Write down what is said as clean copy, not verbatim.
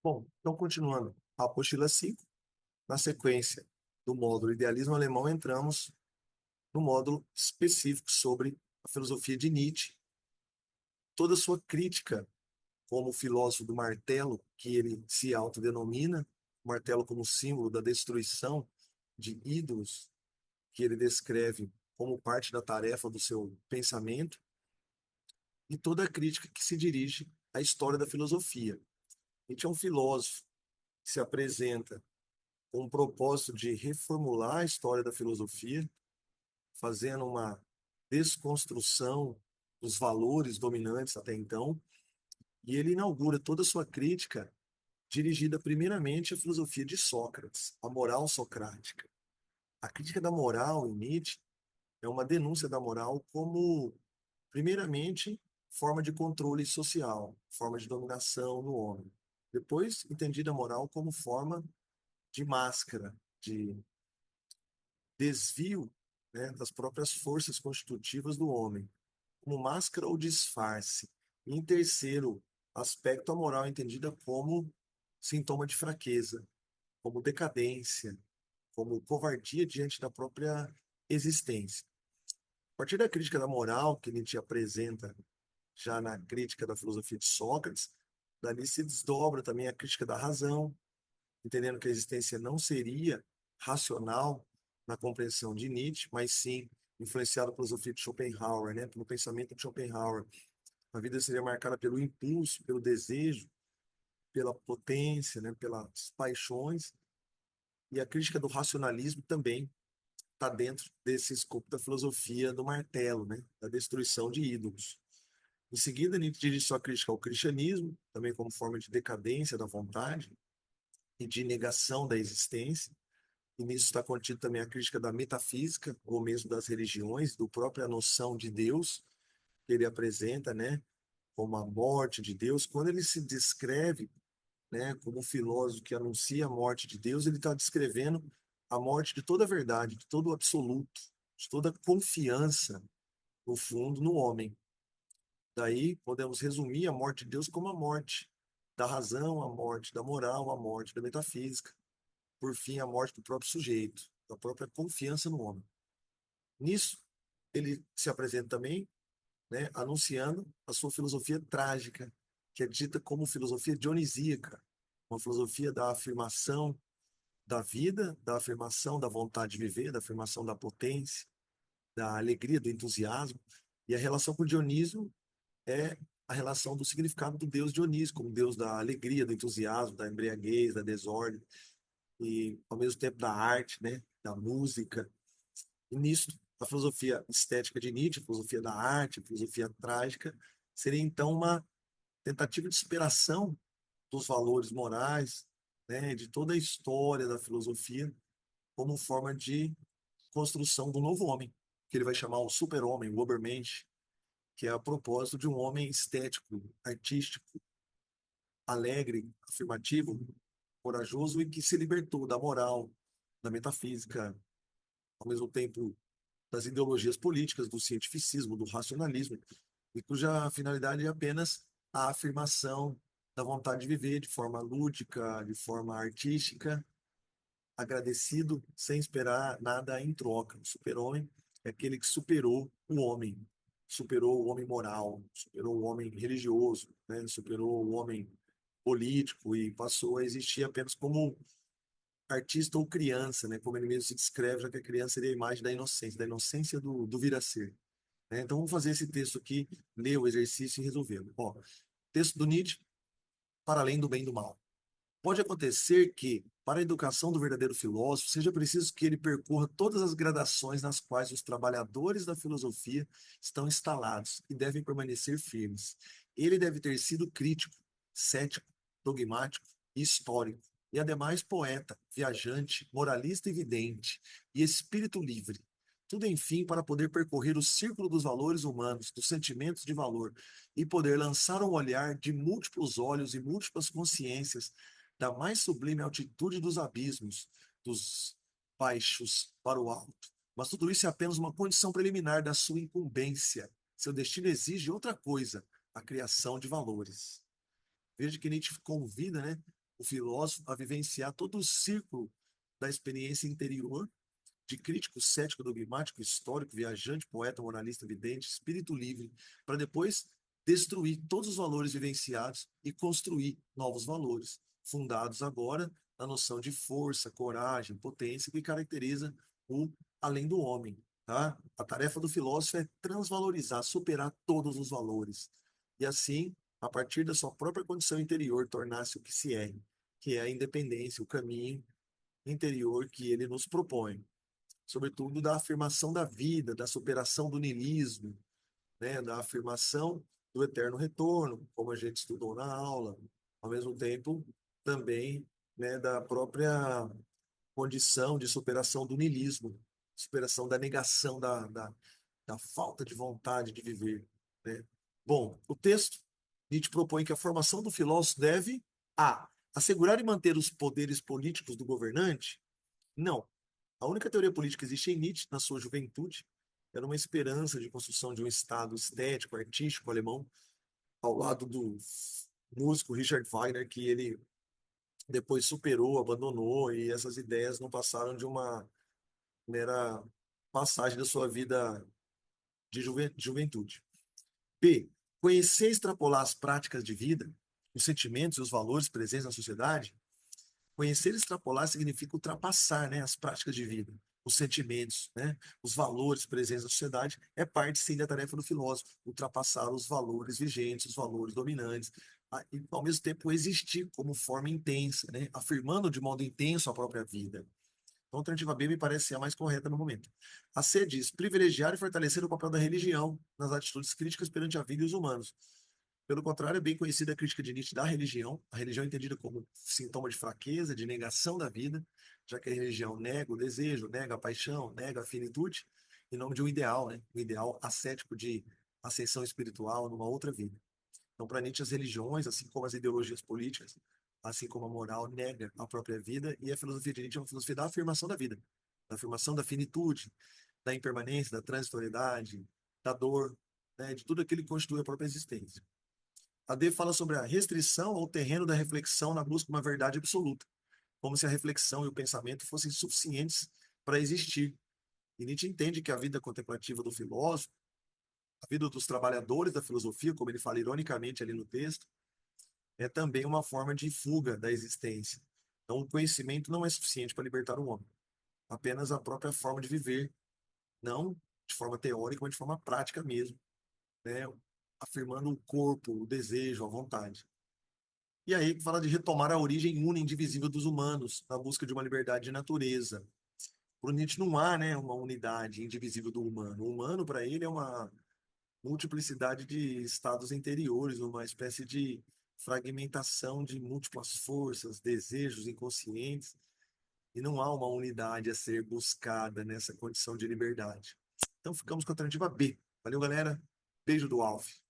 Bom, então continuando, a apostila 5, na sequência do módulo Idealismo Alemão, entramos no módulo específico sobre a filosofia de Nietzsche, toda a sua crítica como filósofo do martelo, que ele se autodenomina, o martelo como símbolo da destruição de ídolos, que ele descreve como parte da tarefa do seu pensamento, e toda a crítica que se dirige à história da filosofia. Nietzsche é um filósofo que se apresenta com o propósito de reformular a história da filosofia, fazendo uma desconstrução dos valores dominantes até então, e ele inaugura toda a sua crítica dirigida primeiramente à filosofia de Sócrates, a moral socrática. A crítica da moral em Nietzsche é uma denúncia da moral como, primeiramente, forma de controle social, forma de dominação no homem. Depois, entendida a moral como forma de máscara, de desvio, né, das próprias forças constitutivas do homem, como máscara ou disfarce. E em terceiro aspecto, a moral é entendida como sintoma de fraqueza, como decadência, como covardia diante da própria existência. A partir da crítica da moral que Nietzsche apresenta já na crítica da filosofia de Sócrates, dali se desdobra também a crítica da razão, entendendo que a existência não seria racional na compreensão de Nietzsche, mas sim influenciada pela filosofia de Schopenhauer, né, pelo pensamento de Schopenhauer. A vida seria marcada pelo impulso, pelo desejo, pela potência, né, pelas paixões, e a crítica do racionalismo também está dentro desse escopo da filosofia do martelo, né, da destruição de ídolos. Em seguida, Nietzsche dirige sua crítica ao cristianismo, também como forma de decadência da vontade e de negação da existência. E nisso está contido também a crítica da metafísica, ou mesmo das religiões, do própria noção de Deus, que ele apresenta, né, como a morte de Deus. Quando ele se descreve, né, como um filósofo que anuncia a morte de Deus, ele está descrevendo a morte de toda a verdade, de todo o absoluto, de toda a confiança, no fundo, no homem. Daí podemos resumir a morte de Deus como a morte da razão, a morte da moral, a morte da metafísica, por fim, a morte do próprio sujeito, da própria confiança no homem. Nisso, ele se apresenta também, né, anunciando a sua filosofia trágica, que é dita como filosofia dionisíaca, uma filosofia da afirmação da vida, da afirmação da vontade de viver, da afirmação da potência, da alegria, do entusiasmo. E a relação com Dionísio é a relação do significado do deus Dionísio, como deus da alegria, do entusiasmo, da embriaguez, da desordem, e ao mesmo tempo da arte, né, da música. E nisso, a filosofia estética de Nietzsche, a filosofia da arte, a filosofia trágica, seria então uma tentativa de superação dos valores morais, né, de toda a história da filosofia, como forma de construção do novo homem, que ele vai chamar o super-homem, o Obermensch, que é a propósito de um homem estético, artístico, alegre, afirmativo, corajoso e que se libertou da moral, da metafísica, ao mesmo tempo das ideologias políticas, do cientificismo, do racionalismo, e cuja finalidade é apenas a afirmação da vontade de viver de forma lúdica, de forma artística, agradecido, sem esperar nada em troca. O super-homem é aquele que superou o homem moral, superou o homem religioso, né? Superou o homem político e passou a existir apenas como artista ou criança, né? Como ele mesmo se descreve, já que a criança seria a imagem da inocência do vir a ser. Né? Então vamos fazer esse texto aqui, ler o exercício e resolvê-lo. Ó, texto do Nietzsche, para além do bem e do mal. Pode acontecer que, para a educação do verdadeiro filósofo, seja preciso que ele percorra todas as gradações nas quais os trabalhadores da filosofia estão instalados e devem permanecer firmes. Ele deve ter sido crítico, cético, dogmático e histórico, e ademais poeta, viajante, moralista e vidente, e espírito livre. Tudo, enfim, para poder percorrer o círculo dos valores humanos, dos sentimentos de valor, e poder lançar um olhar de múltiplos olhos e múltiplas consciências da mais sublime altitude dos abismos, dos baixos para o alto. Mas tudo isso é apenas uma condição preliminar da sua incumbência. Seu destino exige outra coisa, a criação de valores. Veja que Nietzsche convida, né, o filósofo a vivenciar todo o círculo da experiência interior de crítico, cético, dogmático, histórico, viajante, poeta, moralista, vidente, espírito livre, para depois destruir todos os valores vivenciados e construir novos valores, fundados agora na noção de força, coragem, potência que caracteriza o além do homem. Tá? A tarefa do filósofo é transvalorizar, superar todos os valores. E assim, a partir da sua própria condição interior, tornar-se o que se é, que é a independência, o caminho interior que ele nos propõe, sobretudo da afirmação da vida, da superação do niilismo, né, da afirmação do eterno retorno, como a gente estudou na aula, ao mesmo tempo também, né, da própria condição de superação do niilismo, superação da negação da falta de vontade de viver, né? Bom, o texto Nietzsche propõe que a formação do filósofo deve a assegurar e manter os poderes políticos do governante? Não. A única teoria política que existe em Nietzsche, na sua juventude, era uma esperança de construção de um Estado estético, artístico alemão, ao lado do músico Richard Wagner, que ele depois superou, abandonou, e essas ideias não passaram de uma mera passagem da sua vida de juventude. B. Conhecer e extrapolar as práticas de vida, os sentimentos e os valores presentes na sociedade. Conhecer e extrapolar significa ultrapassar, né, as práticas de vida, os sentimentos, né, os valores presentes na sociedade. É parte, sim, da tarefa do filósofo, ultrapassar os valores vigentes, os valores dominantes, e, ao mesmo tempo, existir como forma intensa, né, afirmando de modo intenso a própria vida. Então, a alternativa B me parece ser a mais correta no momento. A C diz privilegiar e fortalecer o papel da religião nas atitudes críticas perante a vida e os humanos. Pelo contrário, é bem conhecida a crítica de Nietzsche da religião. A religião é entendida como sintoma de fraqueza, de negação da vida, já que a religião nega o desejo, nega a paixão, nega a finitude, em nome de um ideal, né? Um ideal ascético de ascensão espiritual numa outra vida. Então, para Nietzsche, as religiões, assim como as ideologias políticas, assim como a moral, nega a própria vida, e a filosofia de Nietzsche é uma filosofia da afirmação da vida, da afirmação da finitude, da impermanência, da transitoriedade, da dor, né? De tudo aquilo que constitui a própria existência. A D fala sobre a restrição ao terreno da reflexão na busca de uma verdade absoluta, como se a reflexão e o pensamento fossem suficientes para existir. E Nietzsche entende que a vida contemplativa do filósofo, a vida dos trabalhadores da filosofia, como ele fala ironicamente ali no texto, é também uma forma de fuga da existência. Então, o conhecimento não é suficiente para libertar o homem, apenas a própria forma de viver, não de forma teórica, mas de forma prática mesmo, né? Afirmando o corpo, o desejo, a vontade. E aí fala de retomar a origem única e indivisível dos humanos, na busca de uma liberdade de natureza. Para o Nietzsche não há, né, uma unidade indivisível do humano. O humano, para ele, é uma multiplicidade de estados interiores, uma espécie de fragmentação de múltiplas forças, desejos inconscientes, e não há uma unidade a ser buscada nessa condição de liberdade. Então ficamos com a alternativa B. Valeu, galera. Beijo do Alf.